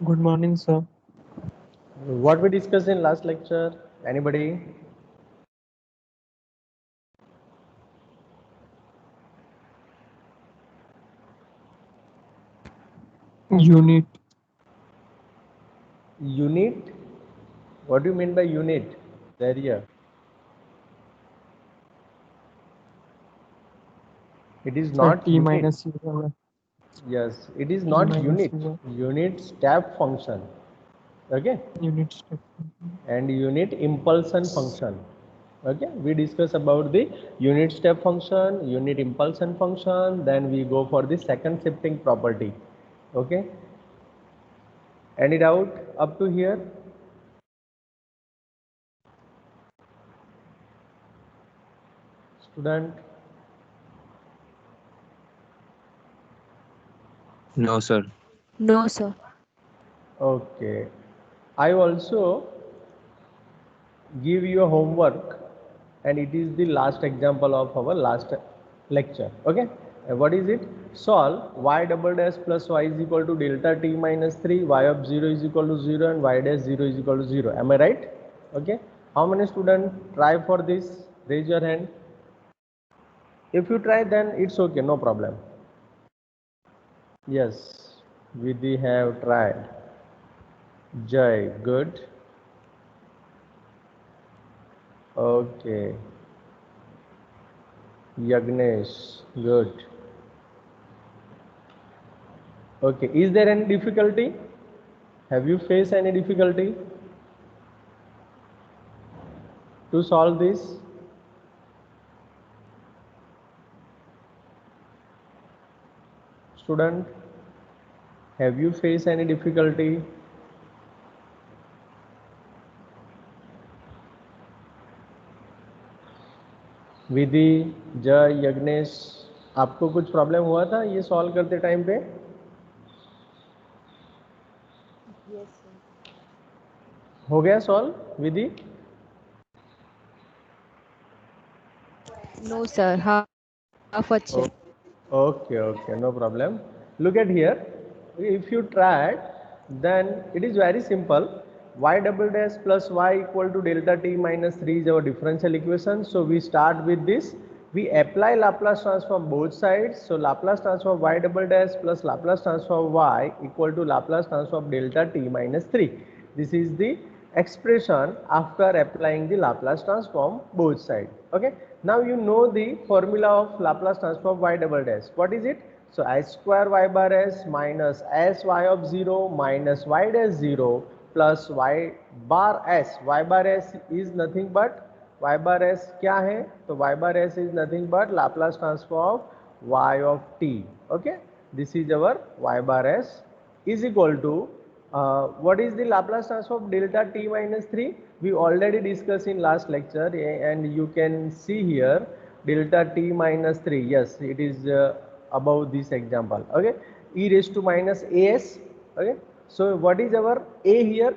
Good morning, sir. What we discussed in last lecture? Anybody? Unit. Unit? What do you mean by unit? The area. It is Sir, not T unit. minus U. Yes, it is T not minus unit. U. Unit step function. Okay? Unit step. And unit impulsion function. Okay, we discuss about the unit step function, unit impulsion function, then we go for the second shifting property. Okay, any doubt up to here? Student? No, sir. No, sir. Okay, I also give you a homework, and it is the last example of our last lecture. Okay, what is it? Solve y double dash plus y is equal to delta t minus 3, y of 0 is equal to 0, and y dash 0 is equal to 0. Am I right? Okay, how many students try for this? Raise your hand. If you try, then it's okay, no problem. Yes, Vidhi have tried. Jai, good. Okay, Yagnesh, good. Okay, is there any difficulty? Have you faced any difficulty to solve this? Student, have you faced any difficulty? विधि, जय, यज्ञेश, आपको कुछ problem हुआ था ये solve करते time पे? Yes, sir. हो गया solve Vidhi? No, sir. Half a check. Okay, no problem. Look at here. If you try, then it is very simple. Y double dash plus y equal to delta t minus 3 is our differential equation. So we start with this. We apply Laplace transform both sides. So Laplace transform y double dash plus Laplace transform y equal to Laplace transform delta t minus 3. This is the expression after applying the Laplace transform both sides. Okay. Now you know the formula of Laplace transform y double dash. What is it? So s square y bar s minus s y of 0 minus y dash 0 plus y bar s. Y bar s is nothing but y bar s क्या है? तो y bar s is nothing but Laplace transform y of t. Okay. This is our y bar s is equal to what is the Laplace transform of delta t minus 3? We already discussed in last lecture, and you can see here delta t minus 3. Yes, it is above this example. Okay, e raised to minus as. Okay, so what is our a here?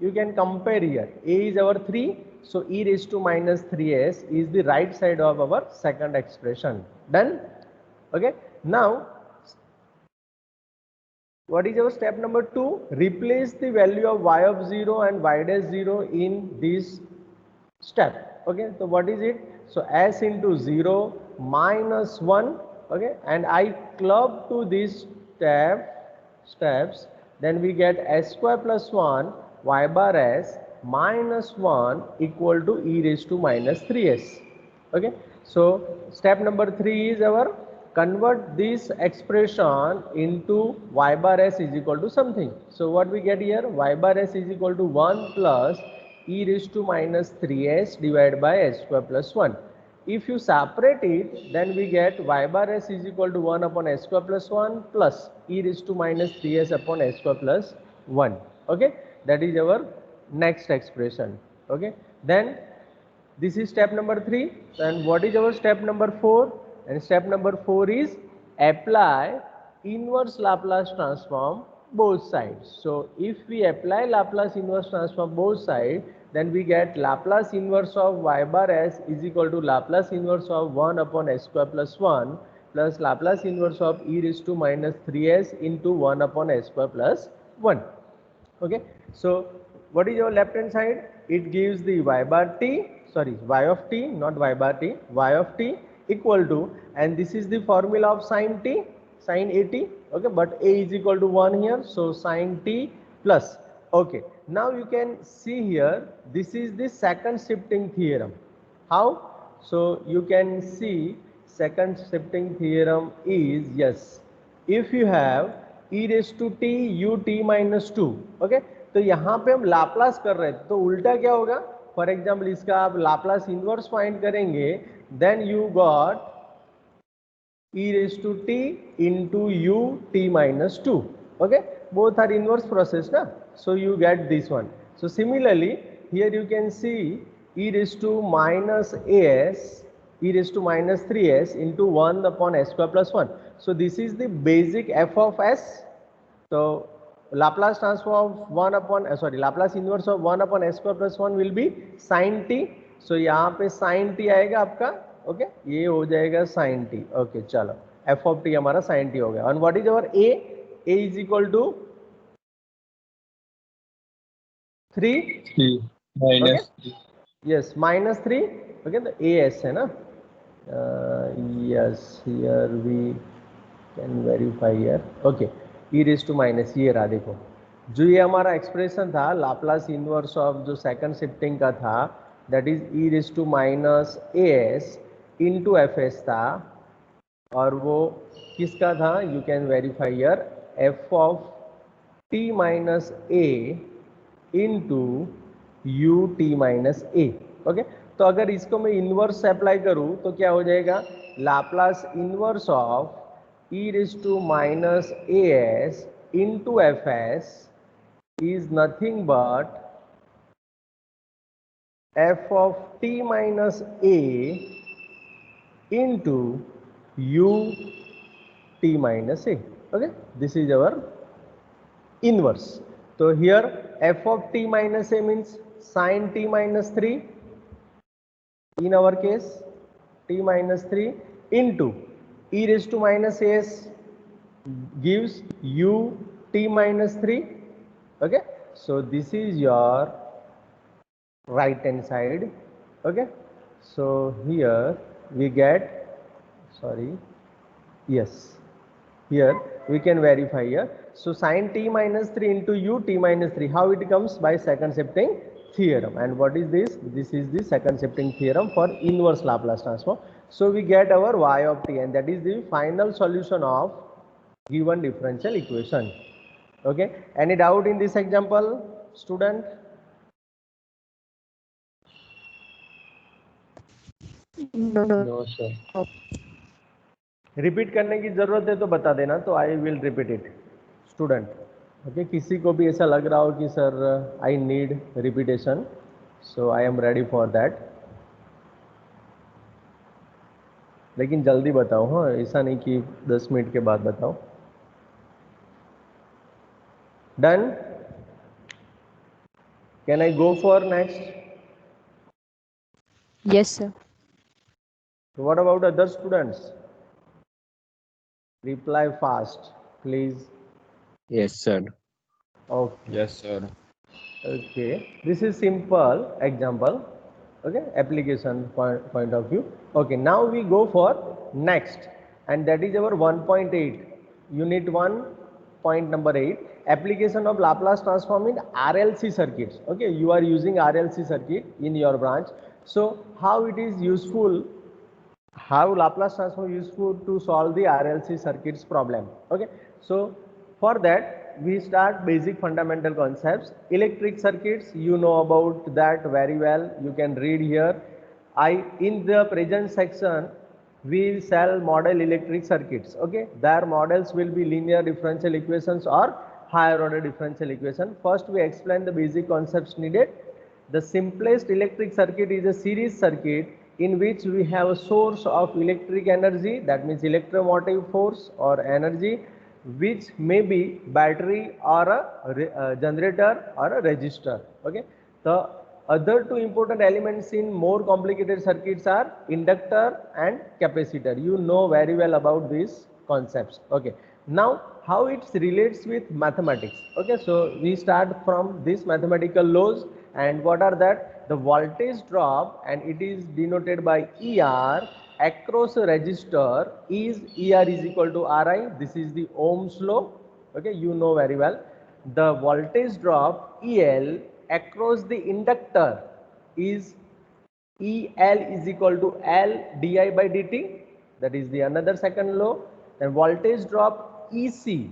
You can compare here. A is our 3, so e raised to minus 3s is the right side of our second expression. Done? Okay, now what is our step number 2? Replace the value of y of 0 and y dash 0 in this step. Okay, so what is it? So s into 0 minus 1. Okay, and I club to these steps, then we get s square plus 1 y bar s minus 1 equal to e raised to minus 3s. Okay, so step number 3 is our convert this expression into y bar s is equal to something. So what we get here? Y bar s is equal to 1 plus e raised to minus 3s divided by s square plus 1. If you separate it, then we get y bar s is equal to 1 upon s square plus 1 plus e raised to minus 3s upon s square plus 1. Okay, that is our next expression. Okay, then this is step number 3. And what is our step number 4? And step number 4 is apply inverse Laplace transform both sides. So if we apply Laplace inverse transform both sides, then we get Laplace inverse of y bar s is equal to Laplace inverse of 1 upon s square plus 1 plus Laplace inverse of e raised to minus 3s into 1 upon s square plus 1. Okay, so what is your left hand side? It gives the y bar t, sorry, y of t, not y bar t, y of t equal to, and this is the formula of sin t, sin at. Okay, but a is equal to 1 here, so sin t plus. Okay, now you can see here, this is the second shifting theorem. How? So you can see second shifting theorem is, yes, if you have e raise to T U T minus two, okay, तो यहाँ पे हम Laplace कर रहे हैं, तो उल्टा क्या होगा? फॉर एग्जाम्पल इसका आप लाप्लास इनवर्स फाइंड करेंगे, then you got e raised to t into u t minus 2. Okay, both are inverse process na, so you get this one. So similarly here you can see e raised to minus as, e raised to minus 3s into 1 upon s square plus 1. So this is the basic f of s. So Laplace transform of 1 upon Laplace inverse of 1 upon s square plus 1 will be sin t. So यहाँ पे sin t आएगा आपका, okay, ये हो जाएगा sin t. Okay, चलो f of t हमारा sin t हो गया. And what is our a? A is equal to 3. 3 minus 3. Yes, minus 3. Okay, the as है ना. Yes, here we can verify here. Okay, e raised to minus, ये रहा देखो, जो ये हमारा एक्सप्रेशन था लाप्लास इनवर्स ऑफ जो सेकंड शिफ्टिंग का था, that is e raised to minus as into fs था, और वो किसका था? You can verify here, f of t minus a into u t minus a. Okay, तो अगर इसको मैं इनवर्स अप्लाई करूं तो क्या हो जाएगा? Laplace inverse of e raised to minus as into fs is nothing but f of t minus a into u t minus a. Okay, this is our inverse. So here f of t minus a means sin t minus 3, in our case t minus 3 into e raised to minus as gives u t minus 3. Okay, so this is your right hand side. Okay, so here we get, sorry, yes, here we can verify here. So sin t minus 3 into u t minus 3, how it comes? By second shifting theorem. And what is this? This is the second shifting theorem for inverse Laplace transform. So we get our y of t, and that is the final solution of given differential equation. Okay, any doubt in this example, student? No, no. No, sir. Repeat करने की जरूरत है तो बता देना, तो I will repeat it, student. Okay, किसी को भी ऐसा लग रहा हो कि sir I need repetition, so I am ready for that, लेकिन जल्दी बताओ, हाँ, ऐसा नहीं कि 10 मिनट के बाद बताओ. Done? Can I go for next? Yes, sir. What about other students? Reply fast, please. Yes, sir. Okay. Yes, sir. Okay. This is simple example. Okay. Application point of view. Okay. Now we go for next, and that is our 1.8. Unit 1, point number 8. Application of Laplace transform in RLC circuits. Okay. You are using RLC circuit in your branch. So how it is useful? How Laplace transform useful to solve the RLC circuits problem. Okay, so for that we start basic fundamental concepts. Electric circuits, you know about that very well, you can read here. In the present section we shall model electric circuits. Okay, their models will be linear differential equations or higher order differential equation. First we explain the basic concepts needed. The simplest electric circuit is a series circuit in which we have a source of electric energy, that means electromotive force or energy, which may be battery or a generator or a resistor. Okay, the other two important elements in more complicated circuits are inductor and capacitor. You know very well about these concepts. Okay, now how it relates with mathematics. Okay, so we start from this mathematical laws, and what are that? The voltage drop, and it is denoted by ER across a resistor is ER is equal to RI. This is the Ohm's law. Okay, you know very well. The voltage drop EL across the inductor is EL is equal to L di by dt. That is the another second law. Then voltage drop EC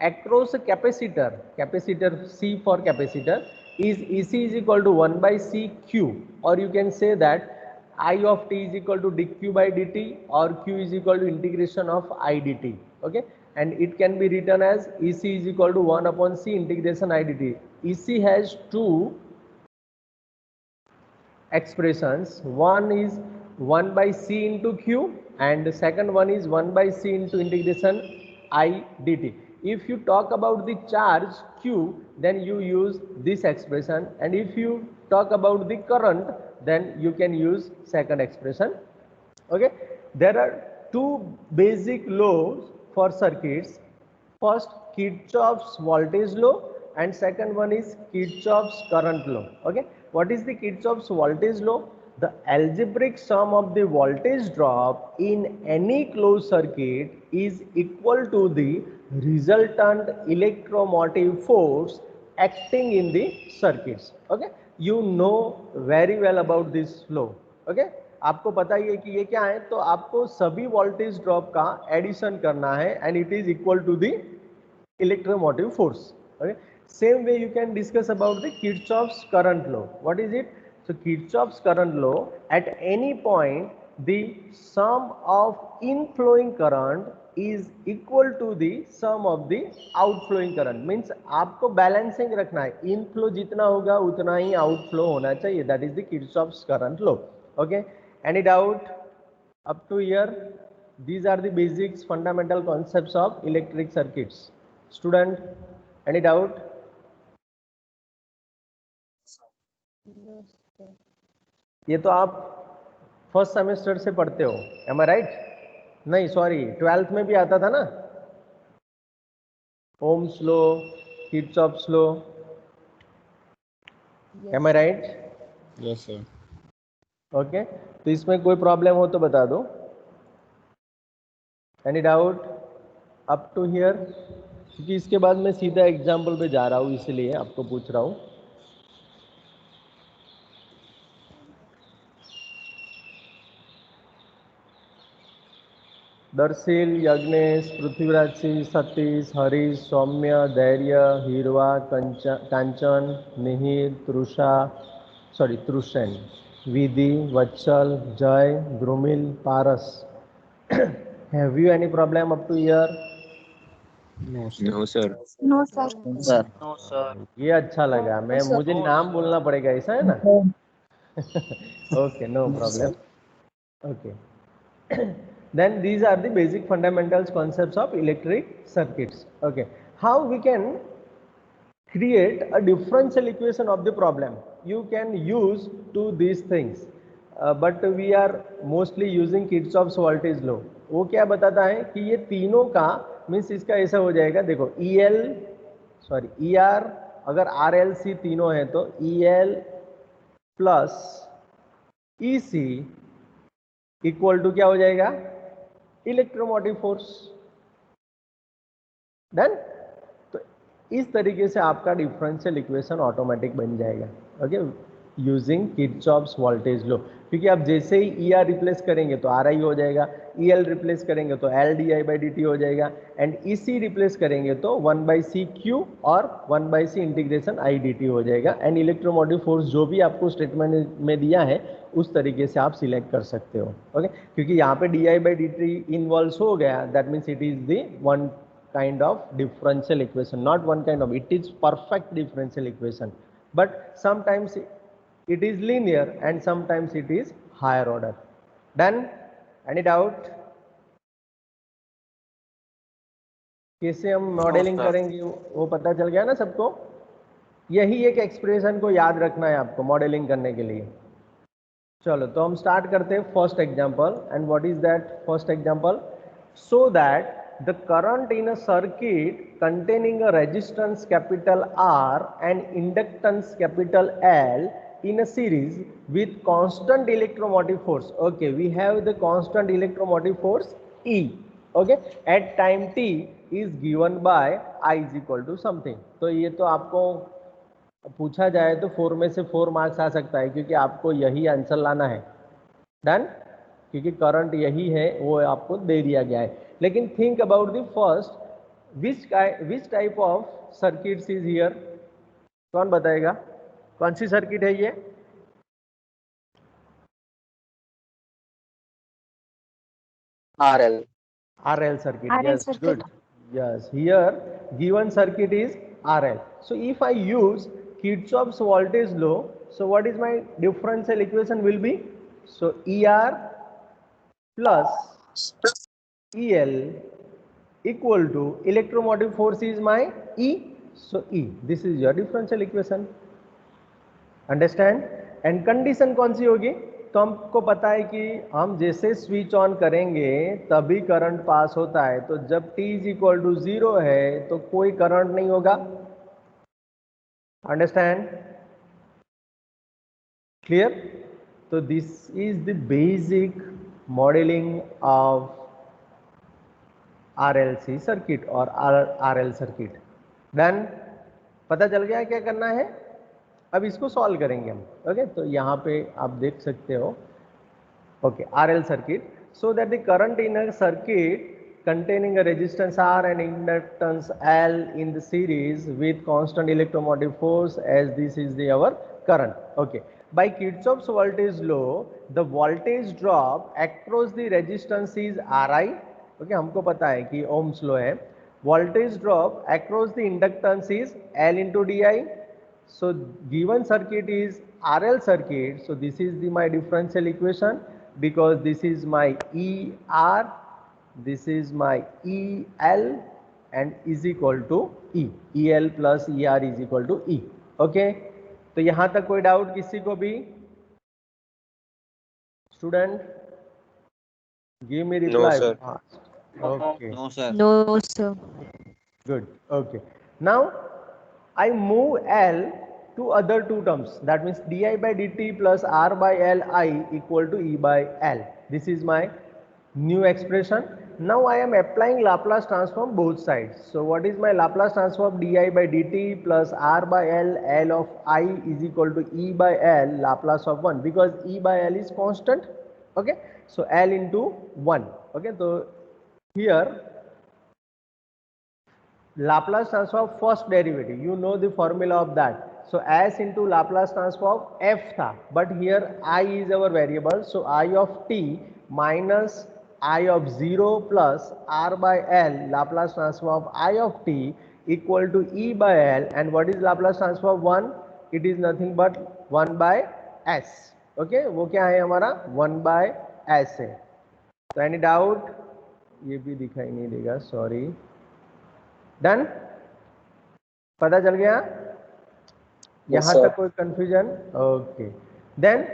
across a capacitor, capacitor C for capacitor, is EC is equal to 1 by CQ, or you can say that I of t is equal to dq by dt, or q is equal to integration of I dt. Okay, and it can be written as EC is equal to 1 upon C integration I dt. EC has two expressions. One is 1 by C into Q, and the second one is 1 by C into integration I dt. If you talk about the charge Q, then you use this expression, and if you talk about the current, then you can use second expression. Okay, there are two basic laws for circuits. First, Kirchhoff's voltage law, and second one is Kirchhoff's current law. Okay, what is the Kirchhoff's voltage law? The algebraic sum of the voltage drop in any closed circuit is equal to the resultant electromotive force acting in the circuits. Okay, you know very well about this law. Okay, आपको पता ही है कि ये क्या है, तो आपको सभी वोल्टेज ड्रॉप का एडिशन करना है, and it is equal to the electromotive force. Okay, same way you can discuss about the Kirchhoff's current law. What is it? So Kirchhoff's current law, at any point the sum of inflowing current is equal to the sum of the outflowing current. Means आपको balancing रखना है, inflow जितना होगा उतना ही outflow होना चाहिए. That is the Kirchhoff's current law. Okay, any doubt up to here? These are the basics, fundamental concepts of electric circuits. Student, any doubt? ये तो आप फर्स्ट सेमेस्टर से पढ़ते हो, एम आई राइट? नहीं सॉरी, 12th में भी आता था ना, Ohm's law, Kirchhoff's law, am I right? Yes sir. Okay, तो इसमें कोई प्रॉब्लम हो तो बता दो. Any doubt up to here? क्योंकि इसके बाद मैं सीधा एग्जाम्पल पे जा रहा हूँ, इसलिए आपको पूछ रहा हूँ. दर्शिल, यज्ञेश, पृथ्वीराज सिंह, सतीश, हरीश, सौम्य, धैर्य, हीरवा, कांचन, Mihir, तृषेन, Vidhi, Vatsal, Jay, Dhrumil, Paras. Have you any problem up to here? No sir. No, sir. No, sir. ये अच्छा लगा, मुझे नाम बोलना पड़ेगा, ऐसा है ना? Okay, no problem. Okay. Then these are the basic fundamentals concepts of electric circuits. Okay, how we can create a differential equation of the problem? You can use to these things, but we are mostly using Kirchhoff's voltage law. वो क्या बताता है कि ये तीनों का means इसका ऐसा हो जाएगा. देखो ER अगर RLC तीनों है तो EL plus EC equal to क्या हो जाएगा? Electromotive force. देन तो इस तरीके से आपका डिफरेंशियल इक्वेशन ऑटोमेटिक बन जाएगा. Okay, using Kirchhoff's voltage law. क्योंकि आप जैसे ही ER रिप्लेस करेंगे तो RI हो जाएगा, EL रिप्लेस करेंगे तो LdI by dt हो जाएगा, एंड EC रिप्लेस करेंगे तो 1 by CQ और 1 by C integration I dt हो जाएगा. एंड इलेक्ट्रोमोटिव फोर्स जो भी आपको स्टेटमेंट में दिया है उस तरीके से आप सिलेक्ट कर सकते हो. ओके, क्योंकि यहाँ पे di by dt इन्वॉल्व हो गया, that means it is the one kind of differential equation, not one kind of, it is perfect differential equation, but sometimes it is linear and sometimes it is higher order. Done? Any doubt? कैसे हम modelling करेंगे वो पता चल गया ना सबको? यही एक एक्सप्रेशन को याद रखना है आपको मॉडलिंग करने के लिए. चलो तो हम स्टार्ट करते हैं first example. And what is that first example? So that the current in a circuit containing a resistance capital R and inductance capital L in a series with constant electromotive force. Okay, we have the constant electromotive force E. Okay, at time t is given by I is equal to something. तो ये तो आपको पूछा जाए तो 4 में से 4 marks आ सकता है, क्योंकि आपको यही आंसर लाना है. डन, क्योंकि करंट यही है, वो आपको दे दिया गया है. लेकिन think about the first, which type of circuits is here. कौन बताएगा कौन सी सर्किट है ये? RL circuit. RL Yes, circuit. good. Yes, here given circuit is RL. So if I use Kirchhoff's voltage law, so what is my differential equation will be? So ER plus EL equal to electromotive force is my E. So E, this is your differential equation. Understand. And condition कौन सी होगी? तो हमको पता है कि हम जैसे switch on करेंगे तभी करंट पास होता है. तो जब t इज इक्वल टू 0 है तो कोई करंट नहीं होगा. अंडरस्टैंड? क्लियर? तो this is the basic modelling of RLC circuit और RL सर्किट. डन? पता चल गया क्या करना है. अब इसको सॉल्व करेंगे हम. ओके, तो यहाँ पे आप देख सकते हो. Okay, RL circuit. So that the current in a circuit containing a resistance R and inductance L in the series with constant electromotive force, as this is the our current. Okay, by Kirchhoff's voltage law, the voltage drop across the resistance is Ri. Okay, हमको पता है कि Ohm's law है. Voltage drop across the inductance is L into Di. So given circuit is RL circuit, so this is the my differential equation, because this is my ER, this is my EL, and is equal to E. EL plus ER is equal to E. Okay, तो यहां तक कोई doubt किसी को भी? Student give me reply. No, sir. Okay. No, sir. No, sir. Good. Okay. Now I move L to other two terms. That means di by dt plus R by L I equal to E by L. This is my new expression. Now I am applying Laplace transform both sides. So what is my Laplace transform? Di by dt plus R by L, L of I is equal to E by L, Laplace of 1, because E by L is constant. Okay. So L into 1. Okay. So here Laplace transform first derivative, you know the formula of that. So s into Laplace transform f tha, but here I is our variable, so I of t minus I of 0 plus R by L, Laplace transform of I of t equal to E by L. And what is Laplace transform of 1? It is nothing but 1 by s. Okay, वो क्या है हमारा? 1 by s है. तो any doubt? ये भी दिखाई नहीं देगा, सॉरी. डन? पता चल गया? यहां तक कोई confusion? Okay, then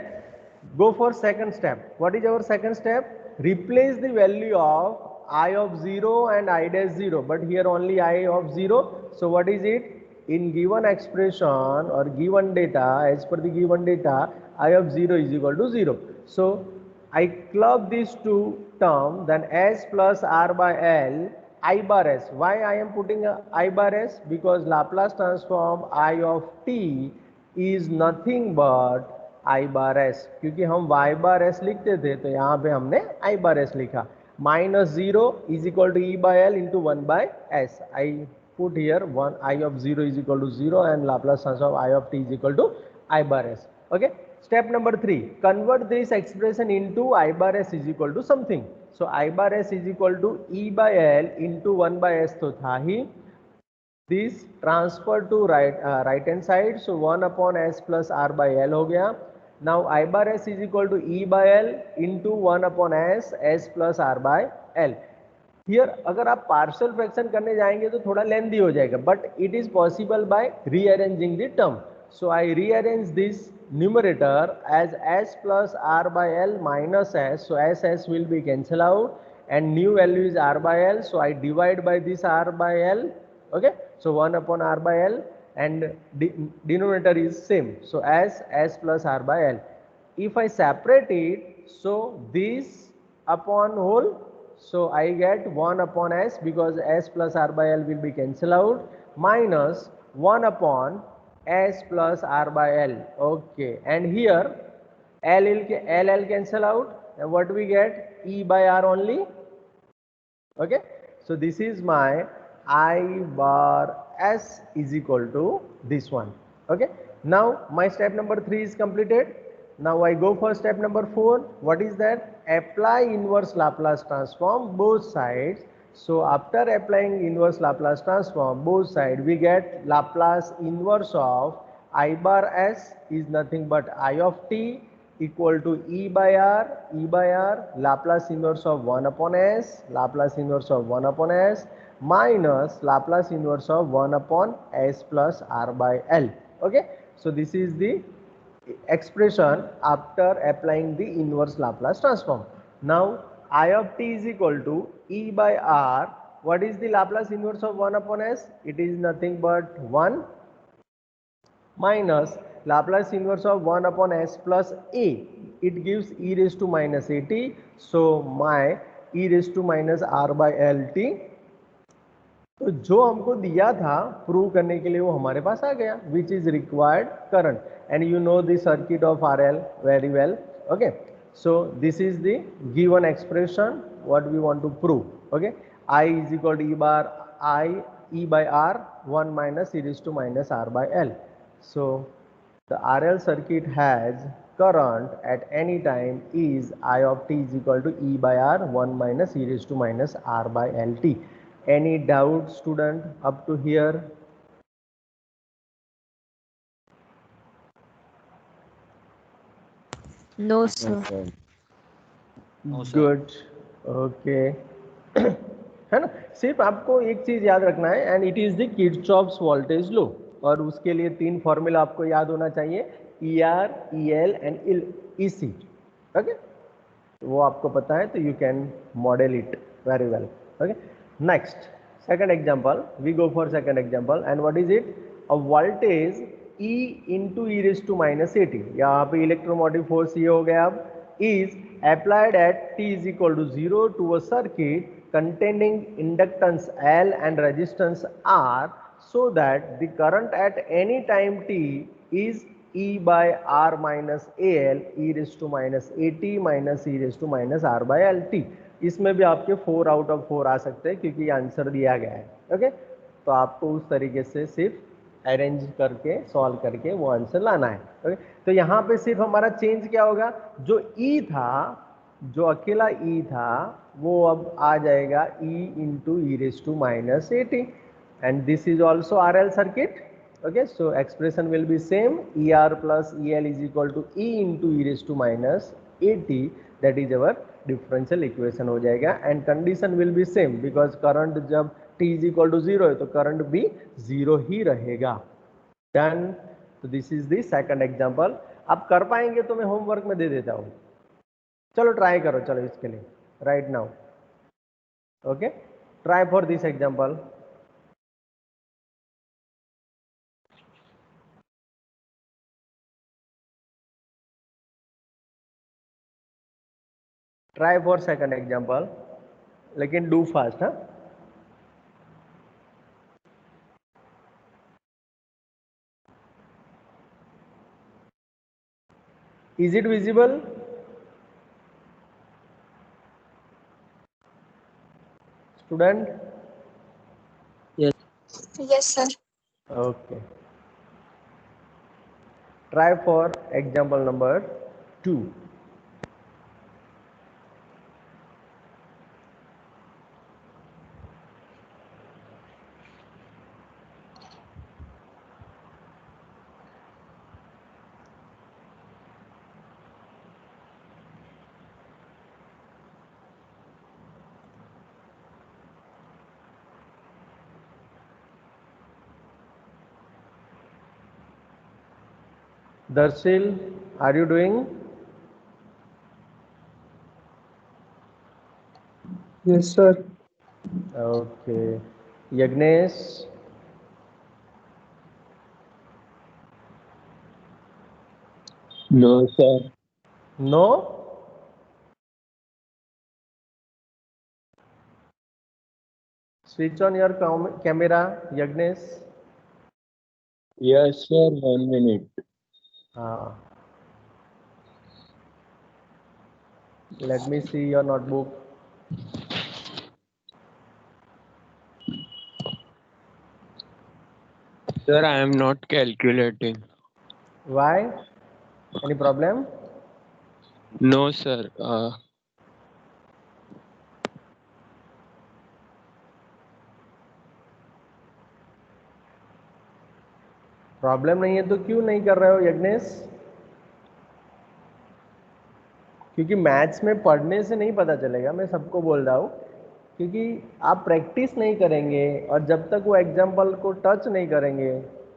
go for second step. What is our second step? Replace the value of I of 0 and I dash 0, but here only I of 0. So what is it? In given expression or given data, as per the given data, I of 0 is equal to 0. So I club these two terms, then s plus R by L I bar s. Why I am putting a I bar s? Because Laplace transform I of t is nothing but I bar s. क्योंकि हम y bar s लिखते थे तो यहाँ पे हमने I bar s लिखा. Minus 0 is equal to E by L into 1 by s. I put here 1 I of 0 is equal to 0 and Laplace transform I of t is equal to I bar s. Okay. Step number 3, convert this expression into I bar s is equal to something. So I bar s is equal to E by L into 1 by s तो था ही. This transfer to right hand side, so 1 upon s plus R by L हो गया. Now I bar s is equal to E by L into 1 upon s plus R by L. Here अगर आप partial fraction करने जाएंगे तो थोड़ा lengthy हो जाएगा, but it is possible by rearranging the term. So I rearrange this numerator as s plus R by L minus s. So s will be cancel out and new value is r by l, so I divide by this r by l. Okay, so 1 upon r by l, and denominator is same, so as s plus r by l. If I separate it, so this upon whole, so I get 1 upon s, because s plus r by l will be cancel out, minus 1 upon s plus r by l. Okay, and here L cancel out, and what we get? E by r only. Okay, so this is my I bar s is equal to this one. Okay, now my step number 3 is completed. Now I go for step number 4. What is that? Apply inverse Laplace transform both sides. So after applying inverse Laplace transform both sides, we get Laplace inverse of I bar s is nothing but I of t equal to e by r, Laplace inverse of 1 upon s, Laplace inverse of 1 upon s, minus Laplace inverse of 1 upon s plus r by l. Okay, so this is the expression after applying the inverse Laplace transform. Now I of t is equal to e by r. What is the Laplace inverse of 1 upon s? It is nothing but 1, minus Laplace inverse of 1 upon s plus a. It gives e raised to minus at. So my e raised to minus r by lt. तो जो हमको दिया था prove करने के लिए वो हमारे पास आ गया, which is required current, and you know the circuit of R L very well. Okay, so this is the given expression what we want to prove. Okay, I is equal to e by r 1 minus e raised to minus r by l. So the RL circuit has current at any time is I of t is equal to e by r 1 minus e raised to minus r by lt. Any doubt, student, up to here? No, No, sir. sir. No, sir. Good. Okay. है ना, सिर्फ आपको एक चीज याद रखना है, and it is the Kirchhoff's voltage law, और उसके लिए 3 फॉर्मूला आपको याद होना चाहिए, E R, E L and E C. Okay, वो आपको पता है तो you can model it very well. Okay, next second example, we go for second example, and what is it? A voltage E into e raised to minus at, यहाँ पे electromotive force ये हो गया, अब is applied at t is equal to 0 to a circuit containing inductance L and resistance R, so that the current at any time t is e by r minus al e raised to minus at minus e raised to minus r by lt. इसमें भी आपके 4 out of 4 आ सकते हैं क्योंकि answer दिया गया है. Okay, तो आपको उस तरीके से सिर्फ अरेंज करके सॉल्व करके वो आंसर लाना है. ओके, तो यहाँ पे सिर्फ हमारा चेंज क्या होगा, जो ई था, जो अकेला ई था, वो अब आ जाएगा E into E raise to minus at, and this is also R L circuit. Okay, so expression will be same, E R plus E L is equal to E into E raise to minus at, that is our differential equation हो जाएगा. And condition will be same, because current जब t is equal to 0 है तो current भी 0 ही रहेगा. Done. तो this is the second example. आप कर पाएंगे तो मैं होमवर्क में दे देता हूं. चलो ट्राई करो, चलो इसके लिए right now. Okay, try for this example. Try for second example, लेकिन डू फास्ट. हाँ, is it visible? Student? Yes. Yes, sir. Okay. Try for example number 2. Darshil, are you doing? Yes, sir. Okay. Yagnesh, No, sir. no? Switch on your camera, Yagnesh. Yes, sir. 1 minute. Uh, Let me see your notebook. Sir, I am not calculating. Why? Any problem? No, sir. Problem नहीं है तो क्यों नहीं कर रहे हो यज्ञेश? क्योंकि maths में पढ़ने से नहीं पता चलेगा, मैं सबको बोल रहा हूँ, क्योंकि आप प्रैक्टिस नहीं करेंगे और जब तक वो एग्जाम्पल को टच नहीं करेंगे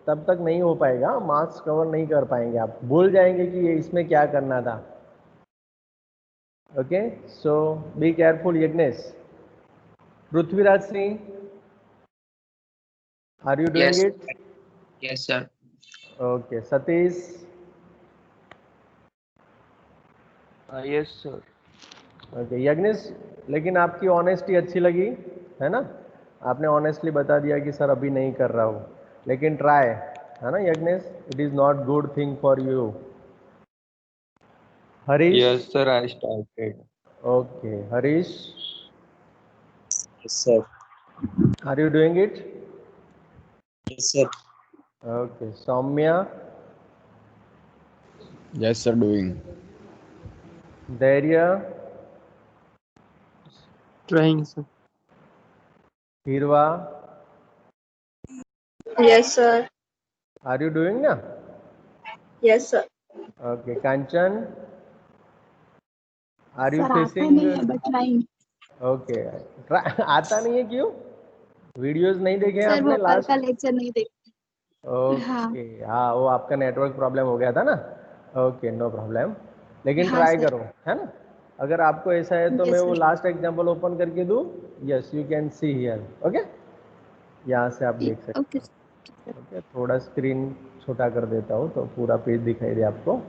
तब तक नहीं हो पाएगा, मार्क्स कवर नहीं कर पाएंगे, आप भूल जाएंगे कि ये इसमें क्या करना था. Okay, so be careful Yagnesh. Prithviraj Singh, are you doing Yes. It? Yes, sir. Okay. Satish. Yes, sir. Okay. Yagnesh, लेकिन आपकी ऑनेस्टी अच्छी लगी है ना, आपने ऑनेस्टली बता दिया कि सर अभी नहीं कर रहा हूँ, लेकिन ट्राई, है ना Yagnesh, it is not good thing for you. Harish. Yes, sir. I started. Okay. Harish, Yes, sir. Are you doing it? Yes, sir. Okay. Saumya. Yes, sir. Doing. Dhairya. Trying, sir. Hirva. Yes, sir. Are you doing ना? Yes, sir. Okay. Kanchan, are you sir आता facing? नहीं है but trying. Okay. आता नहीं है क्यों? Videos नहीं देखे सर वो आपने कल का लास्ट? लेक्चर नहीं देख. हाँ. ओके. हाँ, वो आपका नेटवर्क प्रॉब्लम हो गया था ना. ओके, नो प्रॉब्लम, लेकिन हाँ ट्राई सर. करो, है ना. अगर आपको ऐसा है तो मैं यस वो सर. लास्ट एग्जांपल ओपन करके दूँ? Yes, you can see here. Okay, यहाँ से आप देख सकते ओके. हो. ओके, थोड़ा स्क्रीन छोटा कर देता हूँ तो पूरा पेज दिखाई दे आपको.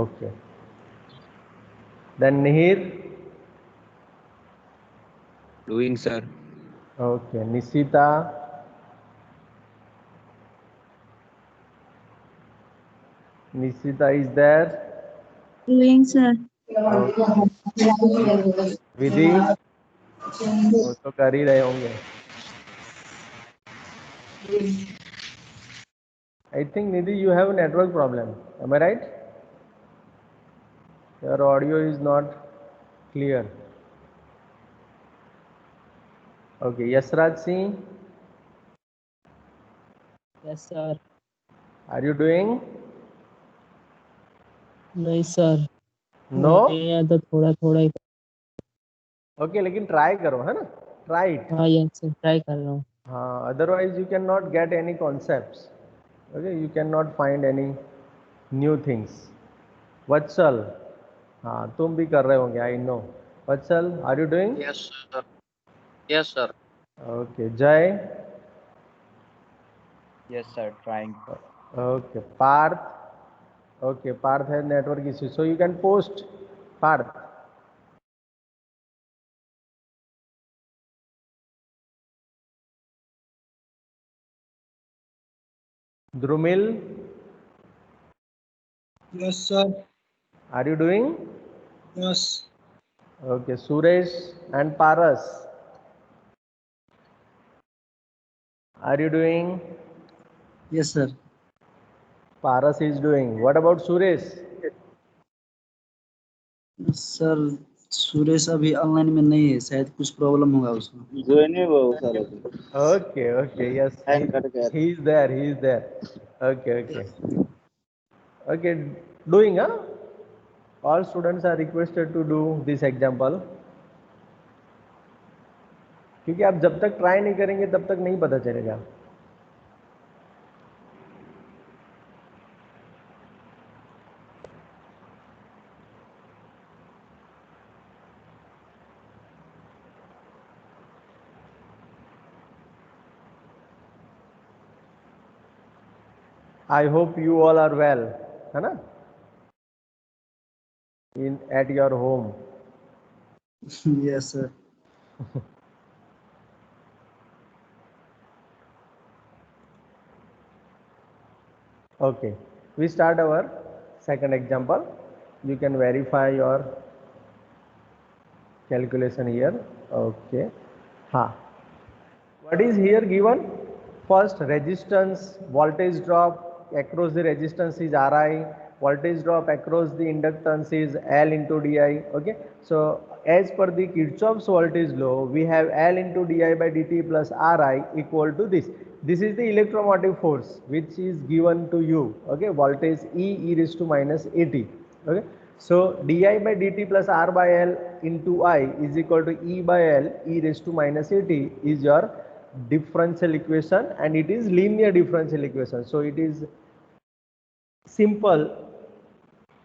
Okay. Then Nihir. Doing, sir. Okay. Nishita. Nishita is there. Doing sir. Okay. Vidhi, वो तो कर ही रहे होंगे. I think Nidhi, you have a network problem. Am I right? Your audio is not clear. Okay. Yasraj Singh, Yes, sir. are you doing? नहीं sir. No? नहीं आता थोड़ा थोड़ा ही. Okay, लेकिन try करो, है ना? Try it. हाँ yes sir. ट्राई कर रहा हूँ. हाँ, otherwise you cannot get any concepts. Okay, you cannot find any new things. Vatsal, हाँ तुम भी कर रहे होंगे, I know. Vatsal, are you doing? Yes, sir. Yes, sir. Okay. Jay. Yes, sir. Trying. Okay. Parth. Okay, Parth has network issue, so you can post, Parth. Drumil, Yes, sir. are you doing? Yes. Okay. Suresh and Paras, are you doing? Yes, sir. Paras is doing. What about Suresh? Sir Suresh अभी online में नहीं है, शायद कुछ problem होगा उसको. जो नहीं वो सर अभी Okay, okay, yes, time cut गया. he is there, he is there. Okay, okay. Okay, doing, huh? All students are requested to do this example. क्योंकि आप जब तक ट्राई नहीं करेंगे तब तक नहीं पता चलेगा. I hope you all are well, है ना, in at your home. Yes, sir. Okay, we start our second example. You can verify your calculation here. Okay, what is here given? First, resistance, voltage drop across the resistance is Ri, voltage drop across the inductance is L into di. Okay, so as per the Kirchhoff's voltage law, we have L into di by dt plus Ri equal to this. This is the electromotive force which is given to you. Okay, voltage E raised to minus at. Okay, so di by dt plus R by L into I is equal to E by L e raised to minus at is your differential equation, and it is linear differential equation, so it is simple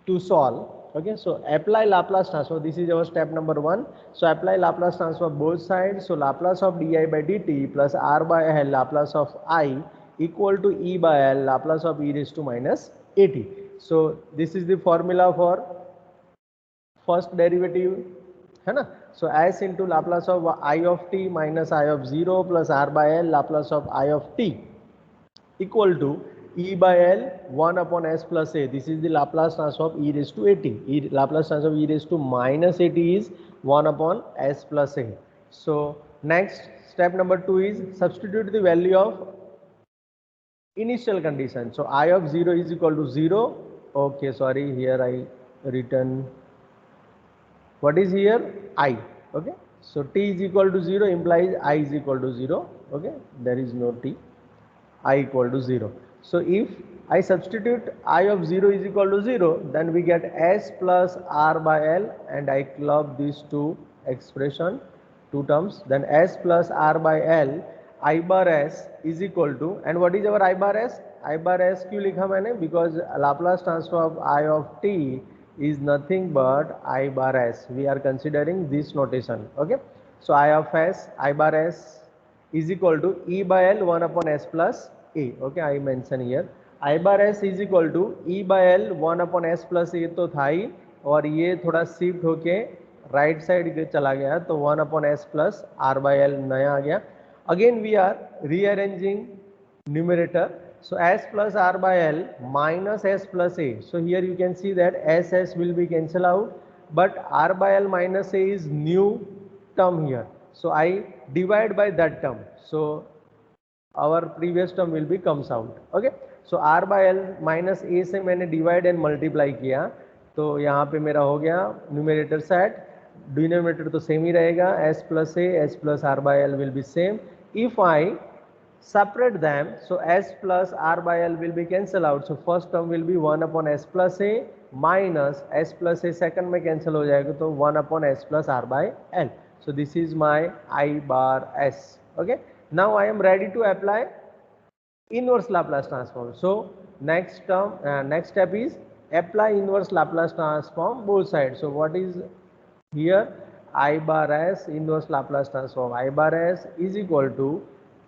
to solve. Okay, so apply Laplace transform. This is our step number 1. So apply Laplace transform both sides. So Laplace of di by dt plus R by L Laplace of I equal to E by L Laplace of e raised to minus at. So this is the formula for first derivative, है ना. So s into Laplace of I of t minus I of 0 plus R by L Laplace of I of t equal to E by L 1 upon s plus a. This is the Laplace transform of e raised to at. Laplace transform of e raised to minus at is 1 upon s plus a. So next step number 2 is substitute the value of initial condition. So I of 0 is equal to 0. Okay, sorry, here I written what is here I. Okay, so t is equal to 0 implies I is equal to 0. Okay, there is no t, I equal to 0. So if I substitute I of 0 is equal to 0, then we get s plus R by L, and I club these two expression, two terms, then s plus R by L I bar s is equal to, and what is our I bar s? I bar s क्यों लिखा मैंने? Because Laplace transform of I of t is nothing but I bar s. We are considering this notation. Okay, so I of s, I bar s is equal to E by L 1 upon s plus a. Okay, I mention here I bar s is equal to E by L 1 upon s plus a तो था ही, और ये थोड़ा shift होके right side चला गया तो 1 upon s plus R by L नया आ गया. Again we are rearranging numerator. So s plus R by L minus s plus a. So here you can see that s will be cancel out, but R by L minus a is new term here. So I divide by that term. So our previous term will be comes out. Okay. So R by L minus a से मैंने divide and multiply किया, तो यहाँ पे मेरा हो गया numerator set, denominator तो same ही रहेगा, s plus a, s plus R by L will be same. If I separate them, so s plus R by L will be cancel out. So first term will be 1 upon s plus a minus s plus a second में cancel हो जाएगा तो 1 upon s plus R by L. So this is my I bar s. Okay. Now I am ready to apply inverse Laplace transform. So next term, next step is apply inverse Laplace transform both sides. So what is here? I bar s inverse Laplace transform. I bar s is equal to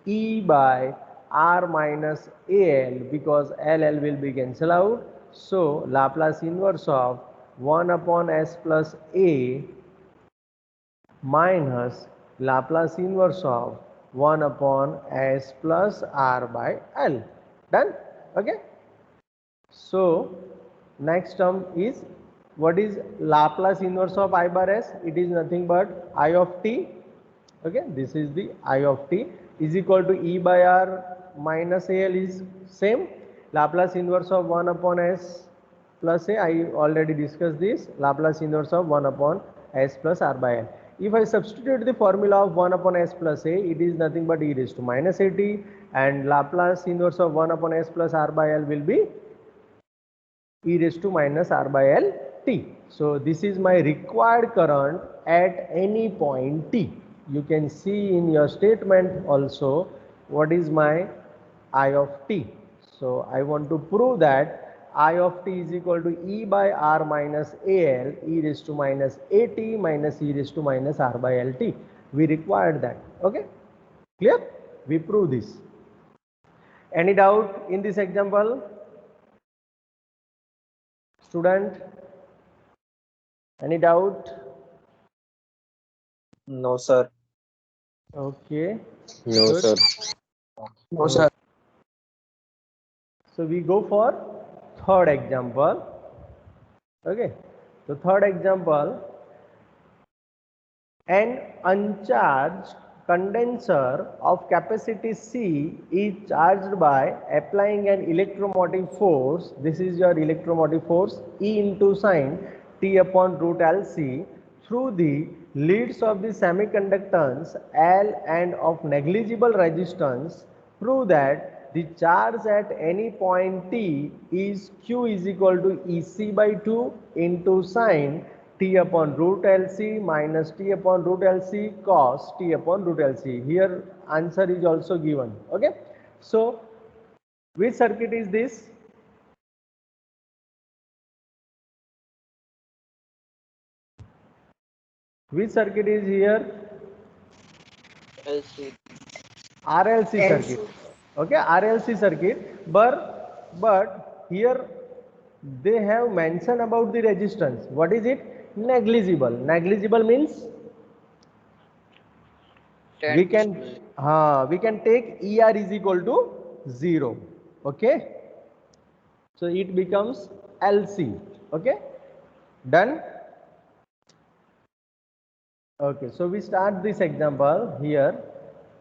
E by R minus AL, because LL will be cancel out. So Laplace inverse of 1 upon s plus a minus Laplace inverse of 1 upon s plus R by L. Done? Okay. So next term is, what is Laplace inverse of I bar s? It is nothing but I of t. Okay, this is the I of t is equal to E by R minus AL is same. Laplace inverse of 1 upon s plus a, I already discussed this. Laplace inverse of 1 upon s plus R by L. If I substitute the formula of 1 upon s plus a, it is nothing but e raised to minus at, and Laplace inverse of 1 upon s plus R by L will be e raised to minus R by L t. So this is my required current at any point t. You can see in your statement also what is my I of t. So I want to prove that I of t is equal to E by R minus AL e raised to minus AT minus e raised to minus R by LT. We required that. Okay, clear? We prove this. Any doubt in this example? Student, any doubt? No, sir. Okay. No, Good. sir. No, sir. So we go for third example. Okay. So third example, an uncharged condenser of capacity C is charged by applying an electromotive force. This is your electromotive force E into sine T upon root LC through the leads of the semiconductance L and of negligible resistance. Prove that the charge at any point T is Q is equal to EC by 2 into sine T upon root LC minus T upon root LC cos T upon root LC. Here answer is also given. Okay. So which circuit is this? Which circuit is here? LC. RLC circuit. Okay, RLC circuit. But here they have mentioned about the resistance. What is it? Negligible. Negligible means we can take ER is equal to 0. Okay. So it becomes LC. Okay. Done. Okay. So we start this example here.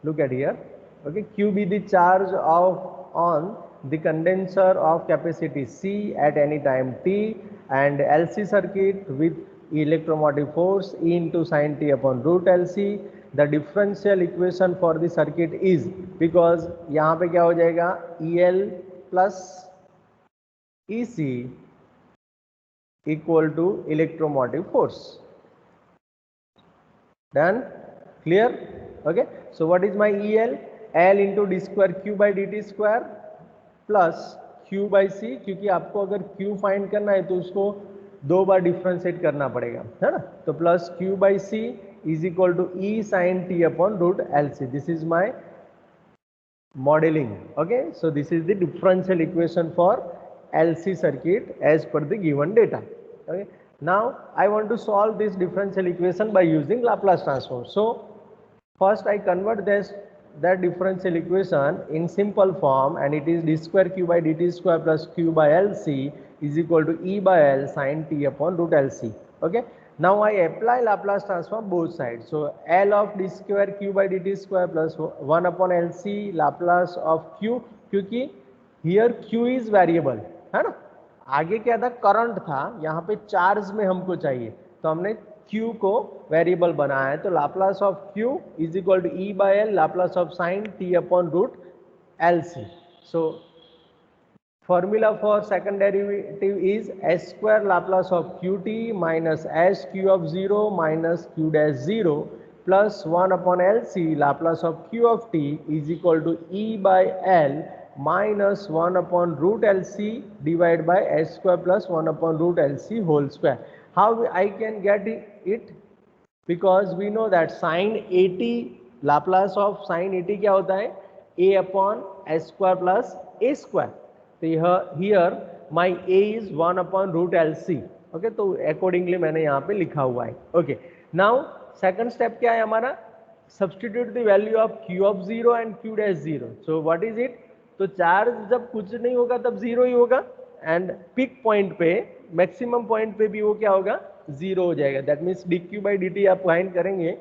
Look at here. Okay. Q be the charge on the condenser of capacity C at any time T, and LC circuit with electromotive force E into sine T upon root LC. The differential equation for the circuit is, because यहाँ पे क्या हो जाएगा, EL plus EC equal to electromotive force. Done? Clear? Okay. So what is my EL? L into d square Q by dt square plus Q by C, क्योंकि आपको अगर Q find करना है तो उसको दो बार डिफ्रेंशिएट करना पड़ेगा, है ना. तो plus Q by C is equal to E sin T upon root LC. This is my modeling. Okay, so this is the differential equation for LC circuit as per the given data. Okay, now I want to solve this differential equation by using Laplace transform. So first I convert that differential equation in simple form, and it is d square Q by dt square plus Q by LC is equal to E by L sin T upon root LC. Okay, now I apply Laplace transform both sides. So L of d square Q by dt square plus 1 upon LC Laplace of Q, क्योंकि here Q is variable, है ना. आगे क्या था, current था, यहाँ पे charge में हमको चाहिए, तो हमने Q को वेरिएबल बनाया है. तो Laplace of Q is equal to E by L Laplace of sine T upon root LC. So formula for second derivative is s square Laplace of qt minus s q of 0 minus q dash 0 plus 1 upon LC Laplace of q of t is equal to E by L minus 1 upon root LC divided by s square plus 1 upon root LC whole square. How I can get it? Because we know that sin 80 Laplace of sin 80 क्या होता है, a upon s square plus a square. तो here my a is 1 upon root LC. Okay, तो accordingly मैंने यहाँ पे लिखा हुआ है. ओके, नाउ सेकंड स्टेप क्या है हमारा, substitute the value of q of 0 and q dash 0. So what is it, तो चार्ज जब कुछ नहीं होगा तब 0 ही होगा, एंड पिक पॉइंट पे मैक्सिमम पॉइंट पे भी वो क्या होगा, 0 हो जाएगा. That means dq by dt आप फाइंड करेंगे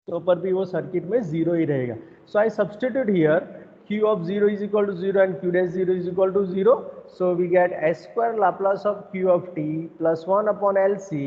तो पर भी वो सर्किट में 0 ही रहेगा. सो आई substitute here q of 0 is equal to 0 and q dash 0 is equal to 0. So we get s square Laplace of q of t plus 1 upon LC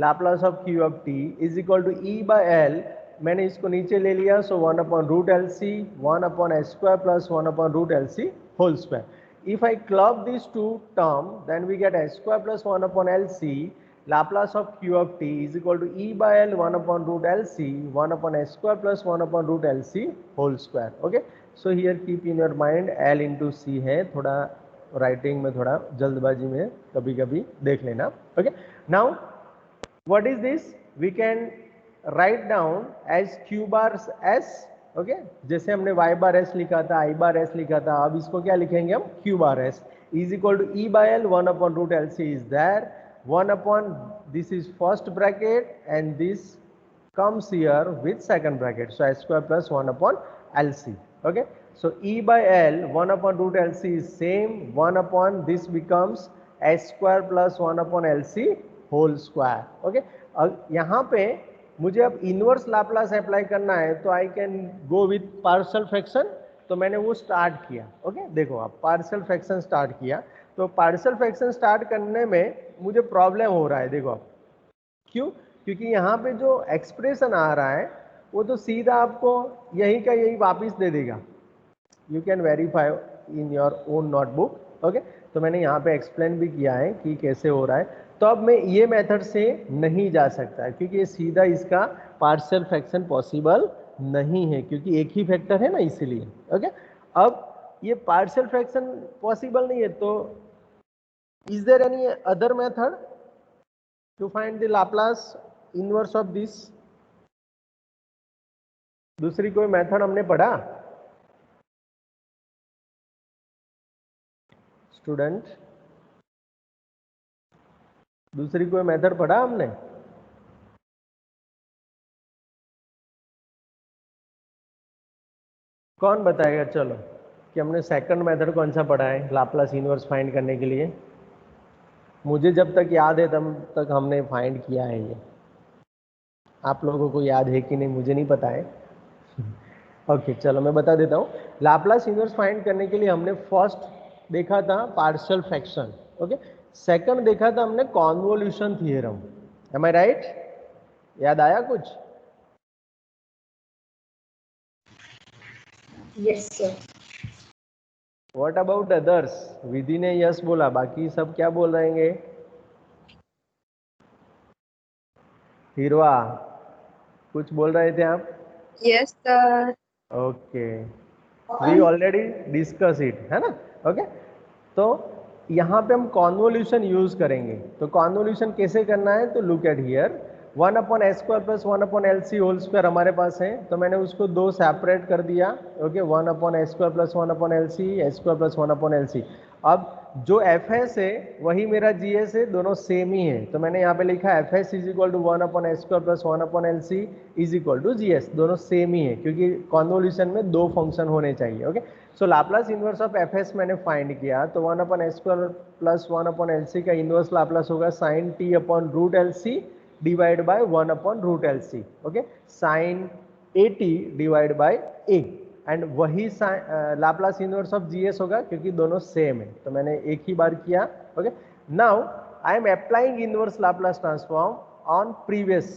Laplace of q of t is equal to E by L. मैंने इसको नीचे ले लिया, so 1 upon root LC 1 upon s square plus 1 upon root LC whole square. If I club these two terms, then we get s square plus 1 upon LC Laplace of q of t is equal to E by L 1 upon root LC 1 upon s square plus 1 upon root LC whole square. Okay, so here keep in your mind L into C है, थोड़ा writing में थोड़ा जल्दबाजी में कभी कभी देख लेना. Okay, now what is this, we can write down as q bar s okay जैसे हमने y बार एस लिखा था, i बार एस लिखा था, अब इसको क्या लिखेंगे हम q bar S is equal to e by L 1 upon root L C is there 1 upon this is first bracket and this comes here with second bracket, so s square plus 1 upon lc. Okay, so e by l 1 upon root lc is same 1 upon this becomes s square plus 1 upon lc whole square. Okay, अब यहाँ पे मुझे अब inverse Laplace apply करना है तो I can go with partial fraction, तो मैंने वो स्टार्ट किया. ओके देखो आप पार्शियल फ्रैक्शन स्टार्ट किया, तो पार्शियल फ्रैक्शन स्टार्ट करने में मुझे प्रॉब्लम हो रहा है. देखो आप क्यों, क्योंकि यहाँ पे जो एक्सप्रेशन आ रहा है वो तो सीधा आपको यही का यही वापस दे देगा. You can verify in your own notebook. Okay तो मैंने यहाँ पे एक्सप्लेन भी किया है कि कैसे हो रहा है. तो अब मैं ये मेथड से नहीं जा सकता क्योंकि ये सीधा इसका पार्शियल फ्रैक्शन पॉसिबल नहीं है क्योंकि एक ही फैक्टर है ना इसीलिए. ओके अब ये पार्शियल फ्रैक्शन पॉसिबल नहीं है, तो is there any other method to find the Laplace inverse of this? दूसरी कोई मेथड हमने पढ़ा स्टूडेंट? दूसरी कोई मेथड पढ़ा हमने? कौन बताएगा चलो कि हमने सेकंड मेथड कौन सा पढ़ा है लाप्लास इनवर्स फाइंड करने के लिए? मुझे जब तक याद है तब तक हमने फाइंड किया है ये. आप लोगों को याद है कि नहीं मुझे नहीं पता है. ओके चलो मैं बता देता हूँ. लाप्लास इनवर्स फाइंड करने के लिए हमने फर्स्ट देखा था पार्शियल फ्रैक्शन. ओके सेकंड देखा था हमने convolution theorem. Am I right? याद आया कुछ? Yes, sir. What about others? Vidhi ने यस बोला, बाकी सब क्या बोल रहेंगे? हिरवा कुछ बोल रहे थे आप? Yes, sir. Okay we already discuss it है ना. ओके तो यहाँ पे हम कॉन्वोल्यूशन यूज करेंगे. तो कॉन्वोल्यूशन कैसे करना है? तो look at here 1 upon S square plus 1 upon L C whole square हमारे पास है, तो मैंने उसको दो सेपरेट कर दिया. Okay 1 upon S square plus 1 upon L C, S square plus 1 upon L C. अब जो एफ एस है वही मेरा जी एस है, दोनों सेम ही है, तो मैंने यहाँ पे लिखा F S is equal to 1 upon S square plus 1 upon L C is equal to G S. दोनों सेम ही है क्योंकि कॉन्वोल्यूशन में दो फंक्शन होने चाहिए. Okay so Laplace inverse of F S मैंने फाइंड किया, तो 1 upon S square plus 1 upon L C का इनवर्स लाप्लास होगा sine T upon root L C divide by 1 upon root L C. Okay sine A T divide by A, and वही Laplace inverse of GS होगा क्योंकि दोनों same है, तो मैंने एक ही बार किया. Okay now I am applying inverse Laplace transform on previous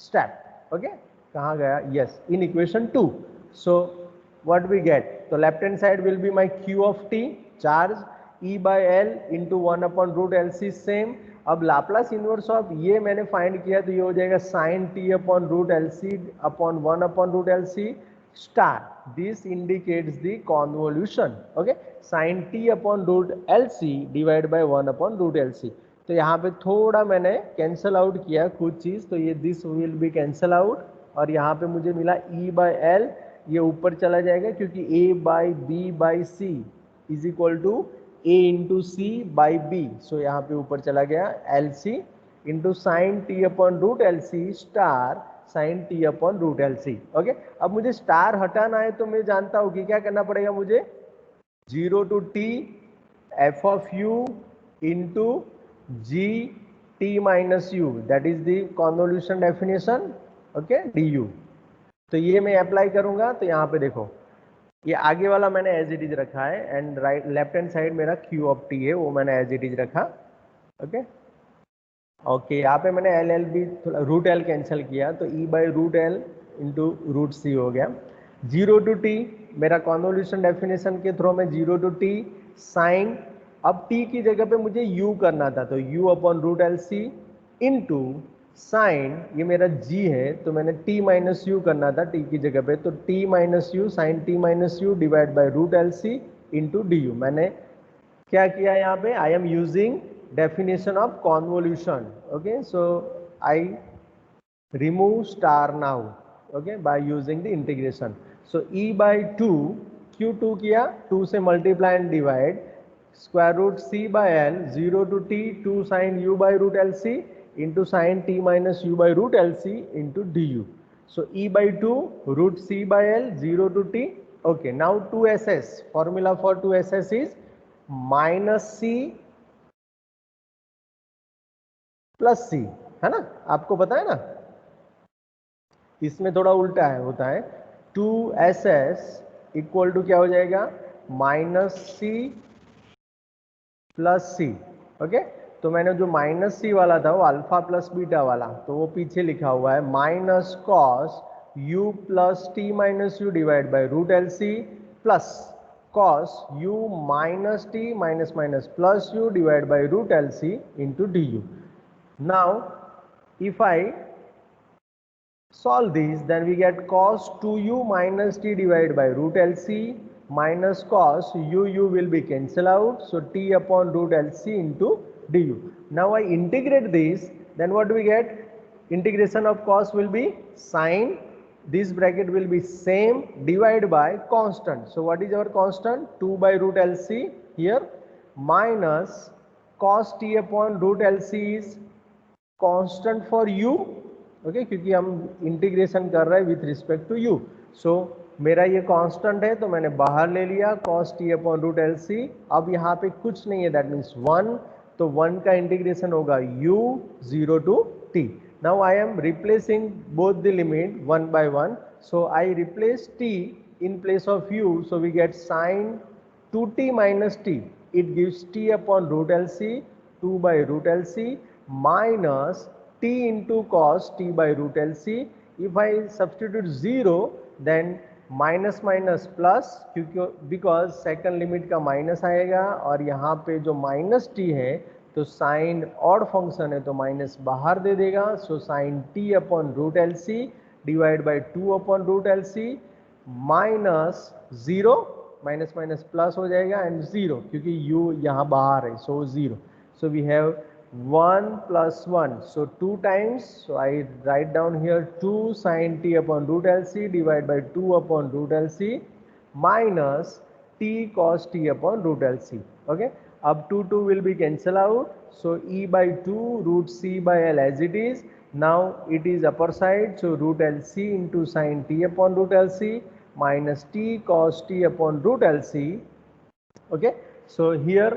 step. Okay कहाँ गया? Yes in equation 2. So what we get? तो left hand side will be my Q of T charge E by L into 1 upon root L C same. अब Laplace inverse of ये मैंने find किया तो ये हो जाएगा sine T upon root L C upon 1 upon root L C star. This indicates the convolution. Okay sine T upon root L C divide by 1 upon root L C. तो यहाँ पे थोड़ा मैंने कैंसल आउट किया कुछ चीज़, तो ये this will be cancel out और यहाँ पे मुझे मिला ई बाय एल, ये ऊपर चला जाएगा क्योंकि A by B by C is equal to A into C by B. So यहाँ पे ऊपर चला गया L C into sine T upon root L C star sine T upon root L C. Okay अब मुझे star हटाना है तो मैं जानता हूँ कि क्या करना पड़ेगा मुझे 0 to T F of U into G T minus U, that is the convolution definition. Okay D U. तो ये मैं अप्लाई करूंगा, तो यहाँ पे देखो ये आगे वाला मैंने एज इट इज रखा है and right left hand side मेरा क्यू ऑफ टी है वो मैंने एज इट इज रखा. ओके ओके यहाँ पे मैंने एल एल भी थोड़ा रूट एल कैंसिल किया तो E by root L into root C हो गया. 0 टू टी मेरा कॉन्वोल्यूशन डेफिनेशन के थ्रू में 0 टू टी साइन, अब टी की जगह पे मुझे यू करना था तो U upon root L C into sine, ये मेरा जी है तो मैंने टी माइनस यू करना था टी की जगह पे, तो T minus U sine T minus U divide by root L C into D U. मैंने क्या किया यहाँ पे? I am using definition of convolution. Okay so I remove star now. okay, by using the integration. So e by 2, q2 किया, 2 से multiply and divide, square root c by l 0 to t 2 sin u by root lc into sin t minus u by root lc into du. So e by 2 root c by l 0 to t. Okay, now 2ss, formula for 2ss is minus c plus C, है ना, आपको पता है ना. इसमें थोड़ा उल्टा है, होता है 2ss इक्वल टू क्या हो जाएगा, माइनस सी प्लस सी. ओके, तो मैंने जो माइनस सी वाला था वो अल्फा प्लस बीटा वाला, तो वो पीछे लिखा हुआ है minus cos u plus T minus U divide by root L C plus cos u minus t minus minus plus u divided by root LC into du. Now if I solve these, then we get cos 2u minus t divided by root LC minus cos u will be cancel out, so t upon root LC into du. Now I integrate this, then what do we get? Integration of cos will be sin, this bracket will be same, divided by constant. So what is our constant? 2 by root LC here minus cos t upon root LC is constant for u. Okay, क्योंकि हम integration कर रहे हैं with respect to u. सो मेरा ये constant है तो मैंने बाहर ले लिया cos t upon root L C. अब यहाँ पे कुछ नहीं है, दैट मीन्स 1, तो 1 का इंटीग्रेशन होगा u 0 to t. Now I am replacing both the limit 1 by 1, so I replace t in place of u, so we get sine 2t minus t, it gives t upon root L C 2 by root L C minus t into cos t by root LC. If I substitute 0, then minus minus plus, क्योंकि because second limit का minus आएगा और यहाँ पे जो minus t है तो sin odd function है तो minus बाहर दे देगा. So sin t upon root LC divided by 2 upon root LC minus 0, minus minus plus हो जाएगा and 0, क्योंकि u यहाँ बाहर है, so 0. So we have 1 plus 1, so 2 times, so I write down here 2 sin t upon root LC divided by 2 upon root LC minus t cos t upon root LC. Okay, अब 2 will be cancel out, so e by 2 root c by l as it is. Now it is upper side, so root LC into sin t upon root LC minus t cos t upon root LC. Okay, so here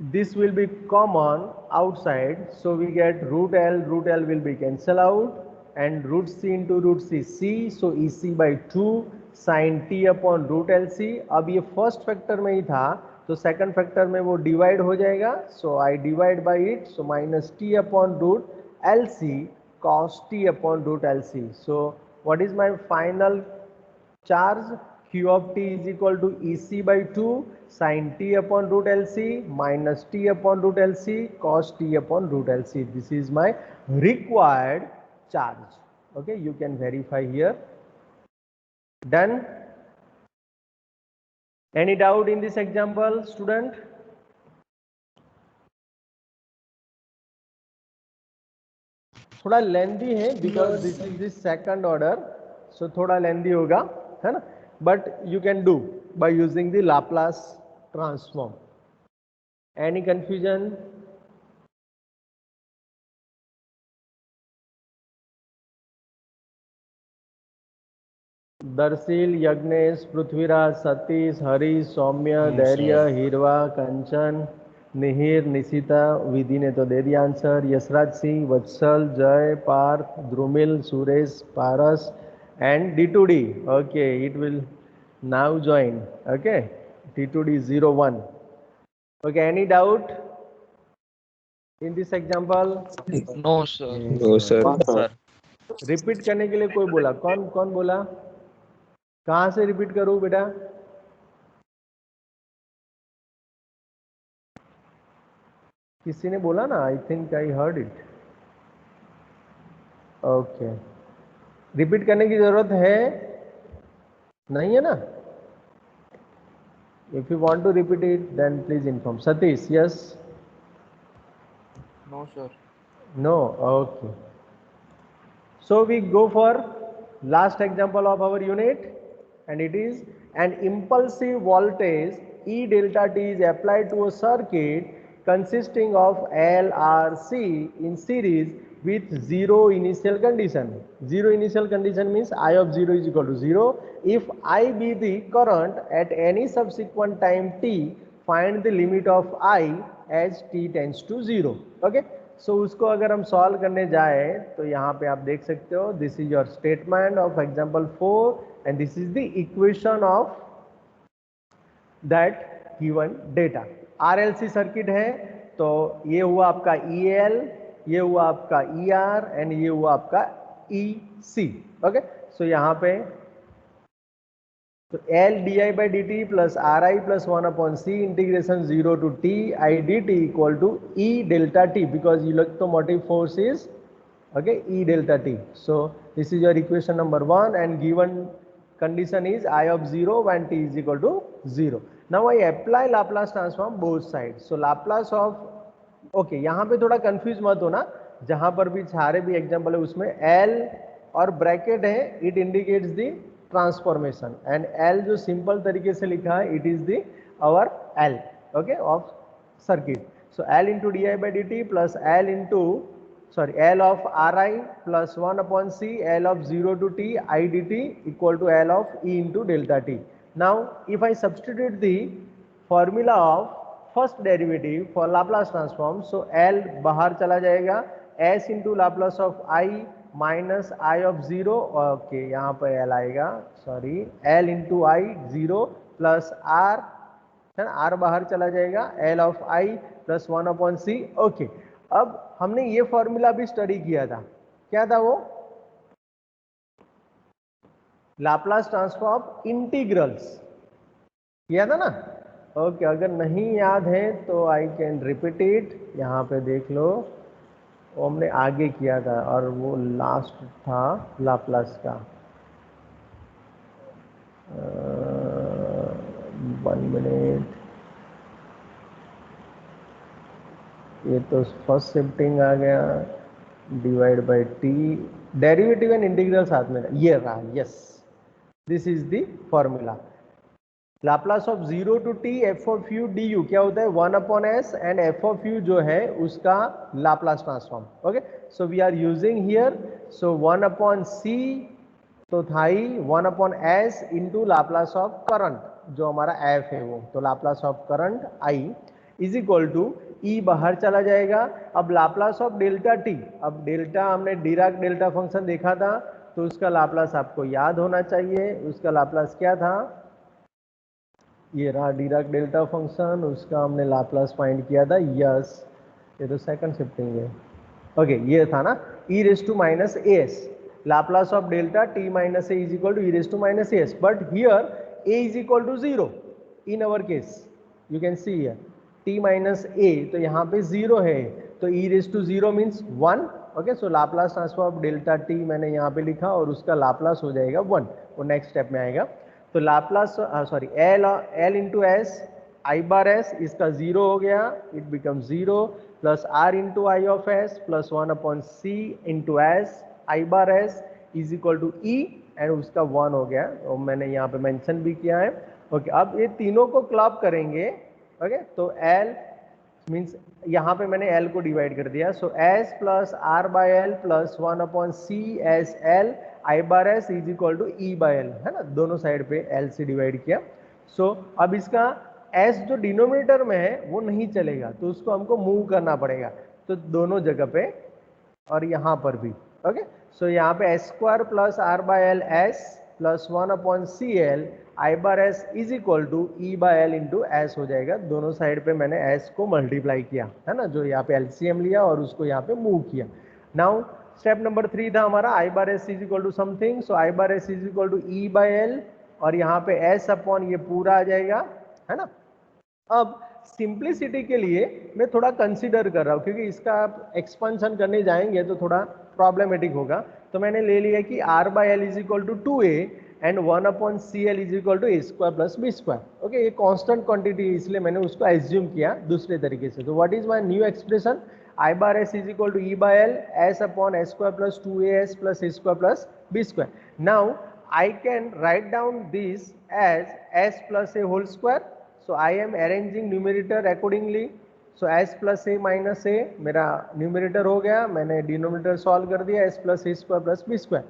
this will be common outside, so we get root L will be cancel out and root c into root c, so ec by 2 sin t upon root LC. अब ये first factor में ही था तो second factor में वो divide हो जाएगा, so I divide by it, so minus T upon root LC cos t upon root LC. So what is my final charge? Q of t is equal to EC by 2 sin t upon root LC minus t upon root LC cos t upon root LC. This is my required charge. Okay, you can verify here. Done. Any doubt in this example, student? थोड़ा लेंदी है because this is the second order, so थोड़ा लेंदी होगा, है ना, but you can do by using the Laplace transform. Any confusion? Darsheel, Yagnesh, Prithviraj, Satish, Harish, सौम्य, धैर्य, हीरवा, कंचन, निहिर, निशिता, विधि ने तो दे दिया आंसर, यशराज सिंह, वत्सल, जय, पार्थ, द्रुमिल, सुरेश, पारस and D2D. Okay, it will now join. Okay, D2D 01. Okay, any doubt in this example? No, sir. No, sir. Repeat करने के लिए कोई बोला? कौन कौन बोला? कहाँ से रिपीट करूँ बेटा? किसी ने बोला ना? I think I heard it. Okay, repeat करने की जरूरत है नहीं है ना? If you want to repeat it, then please inform. Satish, yes? No, sir. No? Okay. So we go for last example of our unit, and it is an impulsive voltage E delta T is applied to a circuit consisting of L, R, C in series with zero initial condition. Zero initial condition means I of 0 is equal to 0. If I be the current at any subsequent time t, find the limit of I as t tends to 0. Okay, so उसको अगर हम solve करने जाए तो यहाँ पे आप देख सकते हो, this is your statement of example 4 and this is the equation of that given data. RLC circuit है तो ये हुआ आपका EL, ये हुआ आपका ER एंड ये हुआ आपका EC. ओके, सो यहाँ पे तो L di by dt plus Ri plus 1 upon C integration 0 to t I dt equal to E delta t, because electromotive force is okay E delta t. So this is your equation number 1 and given condition is I of 0 when t is equal to 0. Now I apply Laplace transform both sides. So Laplace of okay, यहाँ पे थोड़ा confuse मत होना, जहां पर भी सारे भी एग्जाम्पल है उसमें L और ब्रैकेट है, it indicates the transformation and L जो सिंपल तरीके से लिखा है it is the our L okay of circuit. So L into D I by D T plus L into L of Ri plus 1 upon C L of 0 to t I dt equal to L of E into delta t. Now if I substitute the formula of first derivative for Laplace transform, so L बाहर चला जाएगा, S into Laplace of I minus I of 0, okay यहाँ पे L आएगा, sorry L into I 0 plus R है ना, R बाहर चला जाएगा, L of I plus 1 upon C. Okay, अब हमने ये फॉर्मूला भी स्टडी किया था, क्या था वो? लाप्लास ट्रांसफॉर्म इंटीग्रल्स किया था ना. ओके, अगर नहीं याद है तो आई कैन रिपीट इट. यहाँ पे देख लो, वो हमने आगे किया था और वो लास्ट था लाप्लास का. 1 मिनट, ये तो फर्स्ट शिफ्टिंग आ गया, divide by T, derivative and integral साथ में ये रहा. Yes, this is the formula. Laplace of 0 to t f of u du क्या होता है? 1 upon s and f of u जो है उसका Laplace transform. Okay, so we are using here, so 1 upon c तो था ही 1 upon s into Laplace of current जो हमारा f है वो, तो Laplace of current i is equal to E बाहर चला जाएगा. अब लाप्लास ऑफ डेल्टा t, अब डेल्टा हमने डिराक डेल्टा फंक्शन देखा था तो उसका लाप्लास आपको याद होना चाहिए. उसका लाप्लास क्या था? ये रहा डिराक डेल्टा फंक्शन, उसका हमने लाप्लास फाइंड किया था. यस, ये तो सेकंड शिफ्टिंग है. ओके, ये था ना e raise to minus as, Laplace of delta t minus a is equal to e raise to minus as, but here a is equal to 0 in our case. You can see here t minus a, तो यहाँ पे 0 है तो e raise टू 0 means 1. Okay, so Laplace transform of delta t मैंने यहाँ पे लिखा और उसका लाप्लास हो जाएगा 1, वो नेक्स्ट स्टेप में आएगा. तो Laplace sorry L into S I bar S, इसका 0 हो गया, it become 0 plus R into I of S plus 1 upon C into S I bar S is equal to E and उसका 1 हो गया, और मैंने यहाँ पे मेंशन भी किया है. ओके, अब ये तीनों को क्लब करेंगे. ओके, तो L मीन्स यहाँ पे मैंने L को डिवाइड कर दिया, so S plus R by L plus 1 upon C S L I bar S is equal to E by L, है ना, दोनों साइड पे L से डिवाइड किया. सो अब इसका S जो डिनोमिनेटर में है वो नहीं चलेगा तो उसको हमको मूव करना पड़ेगा, तो दोनों जगह पे और यहाँ पर भी. ओके, सो यहाँ पे S square plus R by L S plus 1 upon C L I bar S is equal to E by L into S हो जाएगा. दोनों साइड पे मैंने एस को मल्टीप्लाई किया, है ना, जो यहाँ पे एलसीएम लिया और उसको यहाँ पे मूव किया. नाउ स्टेप नंबर 3 था हमारा I bar S is equal to something, so I bar S is equal to E by L और यहाँ पे एस अपॉन ये पूरा आ जाएगा, है ना. अब सिंप्लिसिटी के लिए मैं थोड़ा कंसीडर कर रहा हूँ क्योंकि इसका आप एक्सपेंशन करने जाएंगे तो थोड़ा प्रॉब्लमेटिक होगा, तो मैंने ले लिया कि r by L is equal to 2a and 1 upon C L is equal to A square plus B square. Okay, ये कांस्टेंट क्वांटिटी है इसलिए मैंने उसको एज्यूम किया दूसरे तरीके से. तो what is my new expression? I bar S is equal to E by L S upon S square plus 2as plus A square plus b square. Now I can write down this as s plus a whole square. So I am arranging numerator accordingly. So s plus a minus a मेरा numerator हो गया, मैंने denominator solve कर दिया, s plus a square plus b square.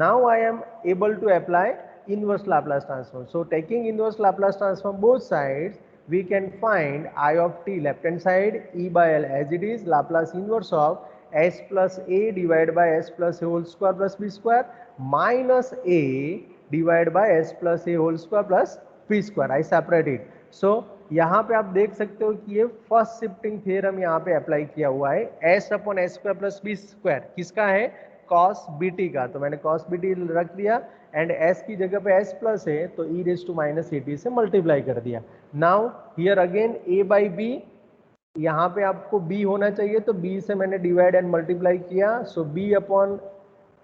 Now I am able to apply inverse Laplace transform. So taking inverse Laplace transform both sides, we can find I of t left hand side e by l as it is Laplace inverse of s plus a divided by s plus a whole square plus b square minus a divided by s plus a whole square plus p square. I separate it. So यहाँ पे आप देख सकते हो कि ये first shifting theorem यहाँ पे अप्लाई किया हुआ है s upon s square plus B square किसका है cos bt का, तो मैंने cos bt रख दिया एंड s की जगह पे s प्लस है तो e raise to minus at से मल्टीप्लाई कर दिया. Now here again a by B, यहाँ पे आपको b होना चाहिए तो b से मैंने डिवाइड एंड मल्टीप्लाई किया. So b upon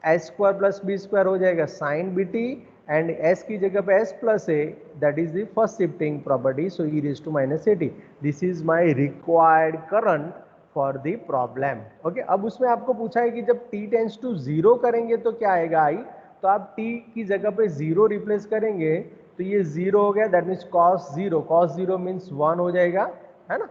S square plus B square हो जाएगा sine B T and s की जगह पे s प्लस है, that is the first shifting property. So e raise to minus at. This is my required current for the problem. Okay, अब उसमें आपको पूछा है कि जब t टेंस टू 0 करेंगे तो क्या आएगा i, तो आप t की जगह पे 0 रिप्लेस करेंगे तो ये 0 हो गया, that means cos 0. cos 0 means 1 हो जाएगा, है ना.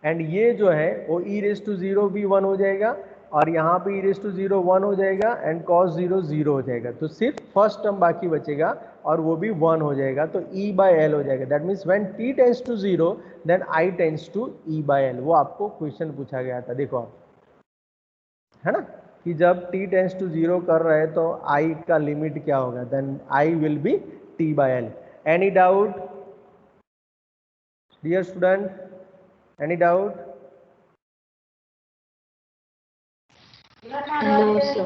एंड ये जो है वो e रेज टू 0 भी 1 हो जाएगा और यहाँ पे e रेज टू 0 1 हो जाएगा एंड cos 0 0 हो जाएगा. तो सिर्फ फर्स्ट टर्म बाकी बचेगा और वो भी 1 हो जाएगा तो e बाय एल हो जाएगा. That means when t tends to 0 then i tends to e by L. वो आपको क्वेश्चन पूछा गया था, देखो आप, है ना, कि जब t टेंस टू 0 कर रहे हैं तो i का लिमिट क्या होगा, then i will be t by L. Any doubt dear student, any doubt? No, sir.